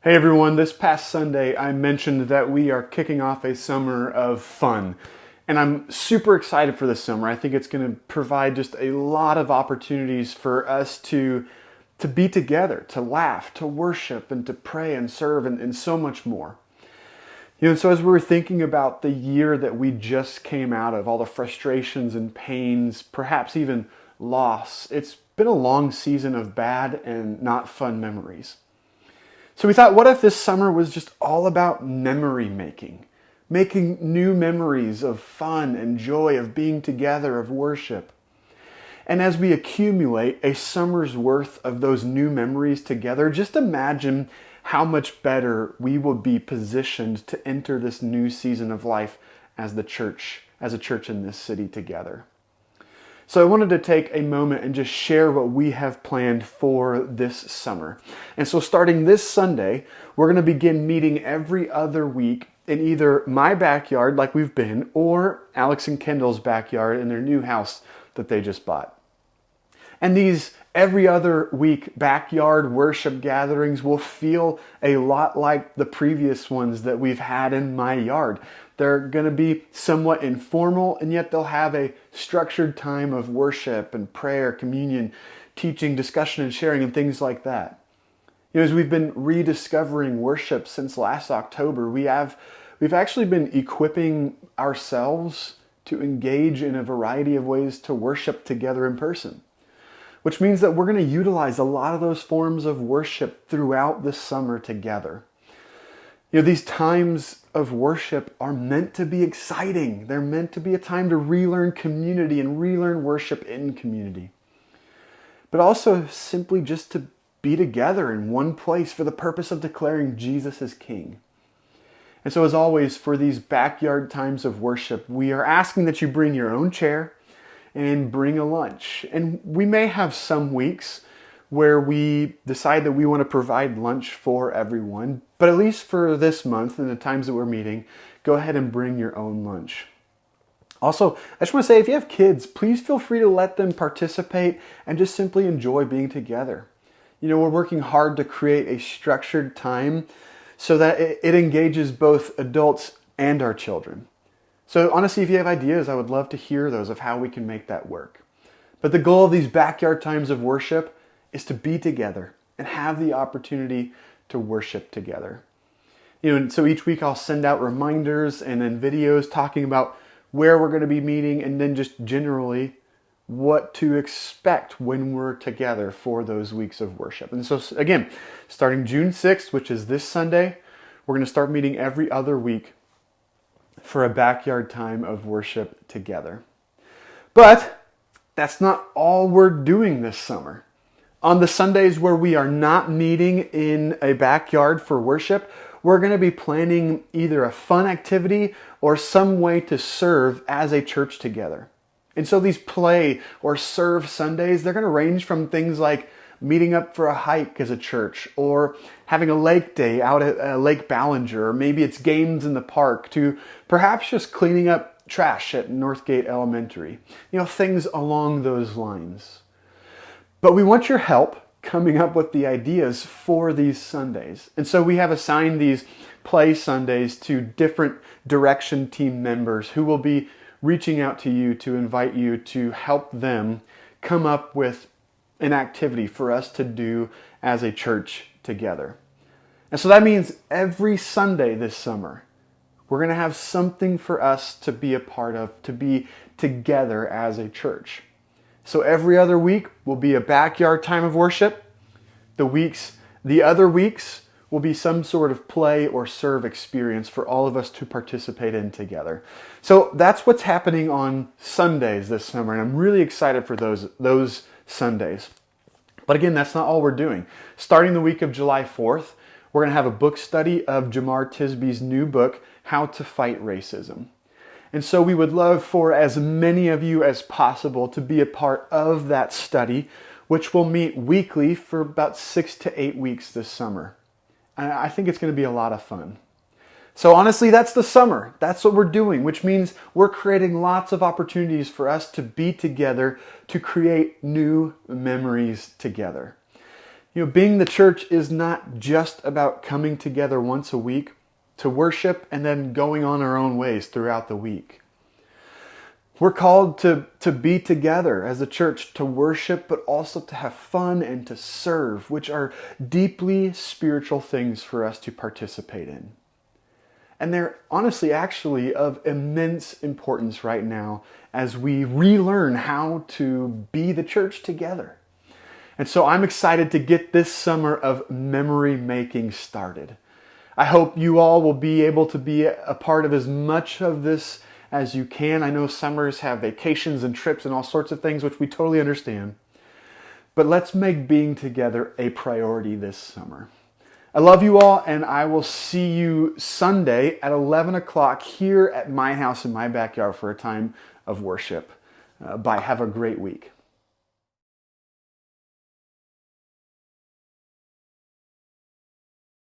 Hey everyone, this past Sunday I mentioned that we are kicking off a summer of fun. And I'm super excited for this summer. I think it's going to provide just a lot of opportunities for us to be together, to laugh, to worship, and to pray and serve, and so much more. So as we were thinking about the year that we just came out of, all the frustrations and pains, perhaps even loss, it's been a long season of bad and not fun memories. So we thought, what if this summer was just all about memory making? Making new memories of fun and joy, of being together, of worship. And as we accumulate a summer's worth of those new memories together, just imagine how much better we will be positioned to enter this new season of life as the church, as a church in this city together. So I wanted to take a moment and just share what we have planned for this summer. And so starting this Sunday, we're going to begin meeting every other week in either my backyard, like we've been, or Alex and Kendall's backyard in their new house that they just bought. And these every other week backyard worship gatherings will feel a lot like the previous ones that we've had in my yard. They're going to be somewhat informal, and yet they'll have a structured time of worship and prayer, communion, teaching, discussion, and sharing, and things like that. As we've been rediscovering worship since last October, we've actually been equipping ourselves to engage in a variety of ways to worship together in person, which means that we're going to utilize a lot of those forms of worship throughout the summer together. These times of worship are meant to be exciting. They're meant to be a time to relearn community and relearn worship in community. But also simply just to be together in one place for the purpose of declaring Jesus as King. And so as always, for these backyard times of worship, we are asking that you bring your own chair and bring a lunch. And we may have some weeks where we decide that we want to provide lunch for everyone. But at least for this month and the times that we're meeting, go ahead and bring your own lunch. Also, I just want to say, if you have kids, please feel free to let them participate and just simply enjoy being together. We're working hard to create a structured time so that it engages both adults and our children. So honestly, if you have ideas, I would love to hear those of how we can make that work. But the goal of these backyard times of worship is to be together and have the opportunity to worship together. And so each week I'll send out reminders and then videos talking about where we're going to be meeting and then just generally what to expect when we're together for those weeks of worship. And so again, starting June 6th, which is this Sunday, we're going to start meeting every other week for a backyard time of worship together. But that's not all we're doing this summer. On the Sundays where we are not meeting in a backyard for worship, we're going to be planning either a fun activity or some way to serve as a church together. And so these play or serve Sundays, they're going to range from things like meeting up for a hike as a church, or having a lake day out at Lake Ballinger, or maybe it's games in the park, to perhaps just cleaning up trash at Northgate Elementary. Things along those lines. But we want your help coming up with the ideas for these Sundays. And so we have assigned these play Sundays to different direction team members who will be reaching out to you to invite you to help them come up with an activity for us to do as a church together. And so that means every Sunday this summer, we're going to have something for us to be a part of, to be together as a church. So every other week will be a backyard time of worship. The other weeks will be some sort of play or serve experience for all of us to participate in together. So that's what's happening on Sundays this summer, and I'm really excited for those Sundays. But again, that's not all we're doing. Starting the week of July 4th, we're going to have a book study of Jemar Tisby's new book, How to Fight Racism. And so we would love for as many of you as possible to be a part of that study, which will meet weekly for about 6 to 8 weeks this summer. And I think it's going to be a lot of fun. So honestly, that's the summer. That's what we're doing, which means we're creating lots of opportunities for us to be together, to create new memories together. Being the church is not just about coming together once a week to worship and then going on our own ways throughout the week. We're called to be together as a church, to worship, but also to have fun and to serve, which are deeply spiritual things for us to participate in. And they're honestly actually of immense importance right now as we relearn how to be the church together. And so I'm excited to get this summer of memory making started. I hope you all will be able to be a part of as much of this as you can. I know summers have vacations and trips and all sorts of things, which we totally understand. But let's make being together a priority this summer. I love you all, and I will see you Sunday at 11 o'clock here at my house in my backyard for a time of worship. Bye. Have a great week.